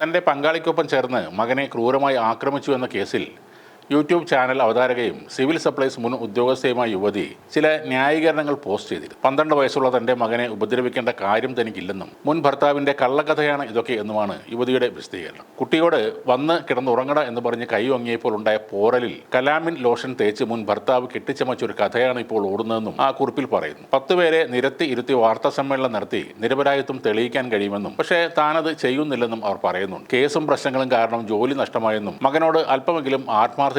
തൻ്റെ പങ്കാളിക്കൊപ്പം ചേർന്ന് മകനെ ക്രൂരമായി ആക്രമിച്ചു എന്ന കേസിൽ യൂട്യൂബ് ചാനൽ അവതാരകയും സിവിൽ സപ്ലൈസ് മുൻ ഉദ്യോഗസ്ഥയുമായ യുവതി ചില ന്യായീകരണങ്ങൾ പോസ്റ്റ് ചെയ്തിരുന്നു. 12 വയസ്സുള്ള തന്റെ മകനെ ഉപദ്രവിക്കേണ്ട കാര്യം തനിക്കില്ലെന്നും മുൻ ഭർത്താവിന്റെ കള്ളക്കഥയാണ് ഇതൊക്കെ എന്നുമാണ് യുവതിയുടെ വിശദീകരണം. കുട്ടിയോട് വന്ന് കിടന്നുറങ്ങട എന്ന് പറഞ്ഞ് കൈ വാങ്ങിയപ്പോൾ ഉണ്ടായ പോറലിൽ കലാമിൻ ലോഷൻ തേച്ച് മുൻ ഭർത്താവ് കെട്ടിച്ചമച്ചൊരു കഥയാണ് ഇപ്പോൾ ഓടുന്നതെന്നും ആ കുറിപ്പിൽ പറയുന്നു. 10 പേരെ നിരത്തി ഇരുത്തി വാർത്താ സമ്മേളനം നടത്തി നിരപരാധിത്വം തെളിയിക്കാൻ കഴിയുമെന്നും പക്ഷേ താനത് ചെയ്യുന്നില്ലെന്നും അവർ പറയുന്നുണ്ട്. കേസും പ്രശ്നങ്ങളും കാരണം ജോലി നഷ്ടമായെന്നും മകനോട് അല്പമെങ്കിലും ആത്മാർത്ഥതയുണ്ടെങ്കിൽ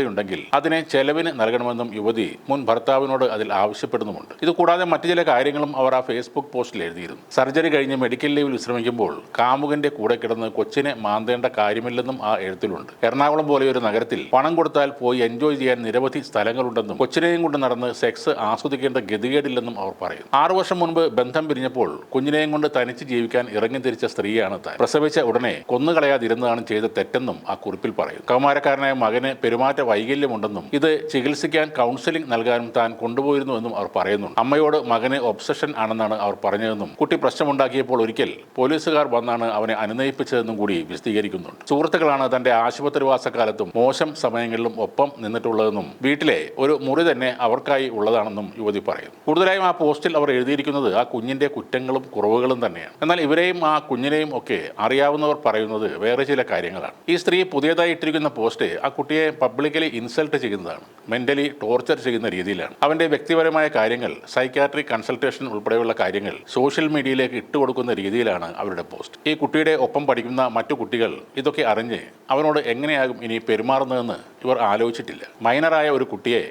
അതിനെ ചെലവിന് നൽകണമെന്നും യുവതി മുൻ ഭർത്താവിനോട് അതിൽ ആവശ്യപ്പെടുന്നുമുണ്ട്. ഇതുകൂടാതെ മറ്റു ചില കാര്യങ്ങളും അവർ ആ ഫേസ്ബുക്ക് പോസ്റ്റിൽ എഴുതിയിരുന്നു. സർജറി കഴിഞ്ഞ് മെഡിക്കൽ ലീവിൽ വിശ്രമിക്കുമ്പോൾ കാമുകന്റെ കൂടെ കിടന്ന് കൊച്ചിനെ മാന്തേണ്ട കാര്യമില്ലെന്നും ആ എഴുത്തിലുണ്ട്. എറണാകുളം പോലെയൊരു നഗരത്തിൽ പണം കൊടുത്താൽ പോയി എൻജോയ് ചെയ്യാൻ നിരവധി സ്ഥലങ്ങളുണ്ടെന്നും കൊച്ചിനെയും കൊണ്ട് നടന്ന് സെക്സ് ആസ്വദിക്കേണ്ട ഗതികേടില്ലെന്നും അവർ പറയുന്നു. 6 വർഷം മുൻപ് ബന്ധം പിരിഞ്ഞപ്പോൾ കുഞ്ഞിനെയും കൊണ്ട് തനിച്ച് ജീവിക്കാൻ ഇറങ്ങിത്തിരിച്ച സ്ത്രീയാണ് താൻ. പ്രസവിച്ച ഉടനെ കൊന്നുകളയാതിരുന്നതാണ് ചെയ്ത തെറ്റെന്നും ആ കുറിപ്പിൽ പറയുന്നു. കൗമാരക്കാരനായ മകന് പെരുമാറ്റ വൈകല്യമുണ്ടെന്നും ഇത് ചികിത്സിക്കാൻ കൗൺസിലിംഗ് നൽകാനും താൻ കൊണ്ടുപോയിരുന്നുവെന്നും അവർ പറയുന്നുണ്ട്. അമ്മയോട് മകന് ഒബ്സഷൻ ആണെന്നാണ് അവർ പറഞ്ഞതെന്നും കുട്ടി പ്രശ്നമുണ്ടാക്കിയപ്പോൾ ഒരിക്കൽ പോലീസുകാർ വന്നാണ് അവനെ അനുനയിപ്പിച്ചതെന്നും കൂടി വിശദീകരിക്കുന്നുണ്ട്. സുഹൃത്തുക്കളാണ് തന്റെ ആശുപത്രിവാസക്കാലത്തും മോശം സമയങ്ങളിലും ഒപ്പം നിന്നിട്ടുള്ളതെന്നും വീട്ടിലെ ഒരു മുറി തന്നെ അവർക്കായി ഉള്ളതാണെന്നും യുവതി പറയുന്നു. കൂടുതലായും ആ പോസ്റ്റിൽ അവർ എഴുതിയിരിക്കുന്നത് ആ കുഞ്ഞിന്റെ കുറ്റങ്ങളും കുറവുകളും തന്നെയാണ്. എന്നാൽ ഇവരെയും ആ കുഞ്ഞിനെയും ഒക്കെ അറിയാവുന്നവർ പറയുന്നത് വേറെ ചില കാര്യങ്ങളാണ്. ഈ സ്ത്രീ പുതിയതായി ഇട്ടിരിക്കുന്ന പോസ്റ്റ് ആ കുട്ടിയെ പബ്ലിക്കലി ഇൻസൾട്ട് ചെയ്യുന്നതാണ്. മെന്റലി ടോർച്ചർ ചെയ്യുന്ന രീതിയിലാണ്. അവന്റെ വ്യക്തിപരമായ കാര്യങ്ങൾ, സൈക്യാട്രിക് കൺസൾട്ടേഷൻ ഉൾപ്പെടെയുള്ള കാര്യങ്ങൾ സോഷ്യൽ മീഡിയയിലേക്ക് ഇട്ടുകൊടുക്കുന്ന രീതിയിലാണ് അവരുടെ പോസ്റ്റ്. ഈ കുട്ടിയുടെ ഒപ്പം പഠിക്കുന്ന മറ്റു കുട്ടികൾ ഇതൊക്കെ അറിഞ്ഞ് അവനോട് എങ്ങനെയാകും ഇനി പെരുമാറുന്നതെന്ന് ഇവർ ആലോചിച്ചിട്ടില്ല. മൈനറായ ഒരു കുട്ടിയെ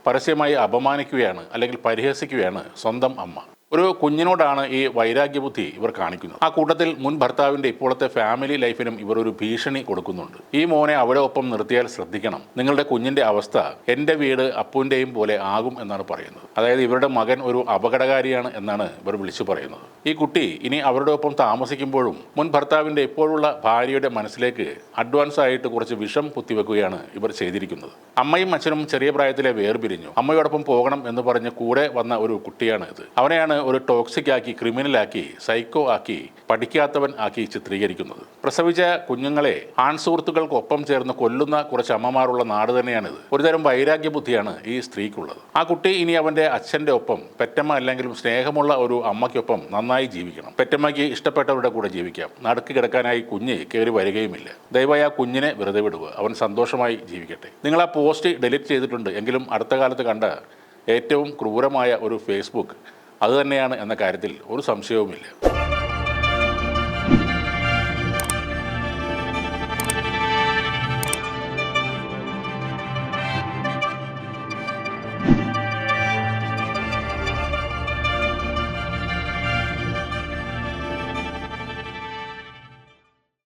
പരസ്യമായി അപമാനിക്കുകയാണ് അല്ലെങ്കിൽ പരിഹസിക്കുകയാണ് സ്വന്തം അമ്മ. ഒരു കുഞ്ഞിനോടാണ് ഈ വൈരാഗ്യബുദ്ധി ഇവർ കാണിക്കുന്നത്. ആ കൂട്ടത്തിൽ മുൻ ഭർത്താവിന്റെ ഇപ്പോഴത്തെ ഫാമിലി ലൈഫിനും ഇവർ ഒരു ഭീഷണി കൊടുക്കുന്നുണ്ട്. ഈ മോനെ അവിടെ ഒപ്പം നിർത്തിയാൽ ശ്രദ്ധിക്കണം, നിങ്ങളുടെ കുഞ്ഞിന്റെ അവസ്ഥ എൻ്റെ വീട് അപ്പുവിൻ്റെയും പോലെ ആകും എന്നാണ് പറയുന്നത്. അതായത് ഇവരുടെ മകൻ ഒരു അപകടകാരിയാണ് എന്നാണ് ഇവർ വിളിച്ചു പറയുന്നത്. ഈ കുട്ടി ഇനി അവരുടെ ഒപ്പം താമസിക്കുമ്പോഴും മുൻ ഭർത്താവിന്റെ ഇപ്പോഴുള്ള ഭാര്യയുടെ മനസ്സിലേക്ക് അഡ്വാൻസ് ആയിട്ട് കുറച്ച് വിഷം കുത്തിവെക്കുകയാണ് ഇവർ ചെയ്തിരിക്കുന്നത്. അമ്മയും അച്ഛനും ചെറിയ പ്രായത്തിലെ വേർപിരിഞ്ഞു. അമ്മയോടൊപ്പം പോകണം എന്ന് പറഞ്ഞ് കൂടെ വന്ന ഒരു കുട്ടിയാണ് ഇത്. അവനെയാണ് ഒരു ടോക്സിക് ആക്കി, ക്രിമിനലാക്കി, സൈക്കോ ആക്കി, പഠിക്കാത്തവൻ ആക്കി ചിത്രീകരിക്കുന്നത്. പ്രസവിച്ച കുഞ്ഞുങ്ങളെ ആൺ സുഹൃത്തുക്കൾക്കൊപ്പം ചേർന്ന് കൊല്ലുന്ന കുറച്ച് അമ്മമാരുള്ള നാട് തന്നെയാണിത്. ഒരുതരം വൈരാഗ്യ ബുദ്ധിയാണ് ഈ സ്ത്രീക്കുള്ളത്. ആ കുട്ടി ഇനി അവന്റെ അച്ഛന്റെ ഒപ്പം, പെറ്റമ്മ അല്ലെങ്കിലും സ്നേഹമുള്ള ഒരു അമ്മയ്ക്കൊപ്പം നന്നായി ജീവിക്കണം. പെറ്റമ്മയ്ക്ക് ഇഷ്ടപ്പെട്ടവരുടെ കൂടെ ജീവിക്കാം. നടുക്ക് കിടക്കാനായി കുഞ്ഞ് കയറി വരികയുമില്ല. ദയവായി ആ കുഞ്ഞിനെ വെറുതെ വിടുക, അവൻ സന്തോഷമായി ജീവിക്കട്ടെ. നിങ്ങൾ ആ പോസ്റ്റ് ഡിലീറ്റ് ചെയ്തിട്ടുണ്ട് എങ്കിലും അടുത്ത കാലത്ത് കണ്ട ഏറ്റവും ക്രൂരമായ ഒരു ഫേസ്ബുക്ക് അതുതന്നെയാണ് എന്ന കാര്യത്തിൽ ഒരു സംശയവുമില്ല.